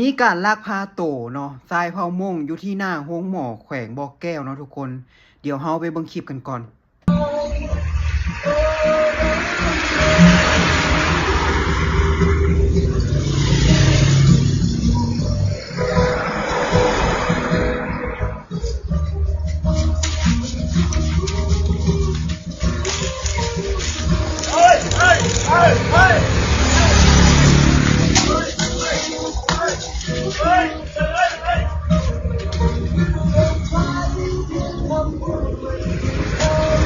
มีการลักพาโตเนาะทรายเผาม่งอยู่ที่หน้าโรงหมอแขวงบ่อแก้วเนาะทุกคน เดี๋ยวเฮาไปเบิ่งคลิปกันก่อน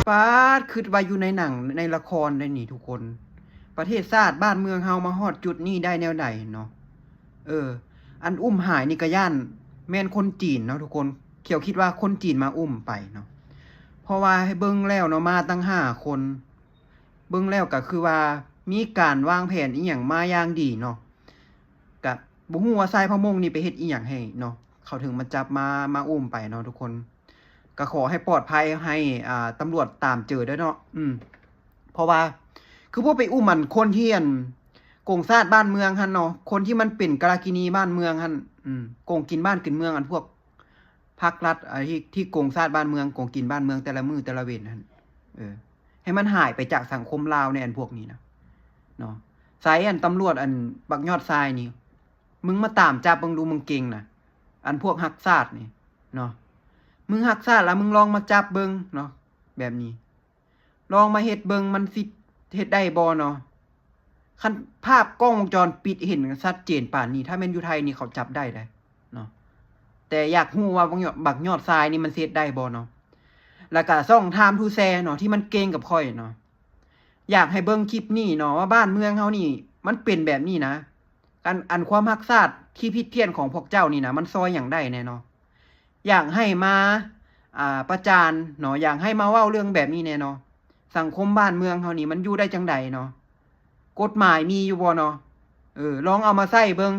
ปาดคิดว่าอยู่ในหนังในละครได้นี่ทุกคน ประเทศชาติบ้านเมืองเฮามาฮอดจุดนี้ได้แนวใดเนาะอันอุ้มหายนี่ก็ย่านแม่นคนจีนเนาะทุกคนเขียวคิดว่าคนจีนมาอุ้มไปเนาะเพราะว่าให้เบิ่งแล้วเนาะมาตั้ง5 คนเบิ่งแล้วก็คือว่ามีการวางแผนอีหยังมาอย่างดีเนาะก็บ่ฮู้ว่าทรายพะมงนี่ไปเฮ็ดอีหยังให้เนาะเขาถึงมาจับมาอุ้มไปเนาะทุกคนก็ขอให้ปลอดภัยให้ตำรวจตามเจอด้วยเนาะเพราะว่าคือพวกไปอุ้มมันคนที่โกงซาดบ้านเมืองหั่นเนาะคนที่มันเป็นกาลกินีบ้านเมืองหั่นโกงกินบ้านกินเมืองอันพวกภาครัฐที่โกงซาดบ้านเมืองโกงกินบ้านเมืองแต่ละมื้อแต่ละเว้นหั่นให้มันหายไปจากสังคมลาวในอันพวกนี้นะเนาะสายตำรวจบักยอดทรายนี่มึงมาตามจับมึงดูมึงเก่งนะอันพวกฮักซาดนี่เนาะมึงฮักซาดแล้วมึงลองมาจับเบิ่งเนาะแบบนี้ลองมาเฮ็ดเบิ่งมันสิเฮ็ดได้บ่เนาะคันภาพกล้องวงจรปิดเห็นชัดเจนป่านนี้ถ้าแม่นอยู่ไทยนี่เขาจับได้เนาะแต่อยากฮู้ว่าบักยอดทรายนี่มันเฮ็ดได้บ่เนาะแล้วก็ช่องไทม์ทูแชร์เนาะที่มันเก่งกับค่อยเนาะอยากให้เบิ่งคลิปนี้เนาะว่าบ้านเมืองเฮานี่มันเป็นแบบนี้นะอันความฮักซาดที่ผิดเพี้ยนของพวกเจ้านี่นะมันซอยหยังได้แน่เนาะอยากให้มาประจานเนาะอยากให้มาเว้าเรื่องแบบนี้แน่เนาะสังคมบ้านเมืองเฮานี่มันอยู่ได้จังใดเนาะกฎหมายมีอยู่บ่เนาะลองเอามาใช้เบิ่ง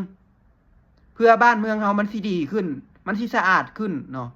เพื่อบ้านเมืองเฮามันสิดีขึ้นมันสิสะอาดขึ้นเนาะ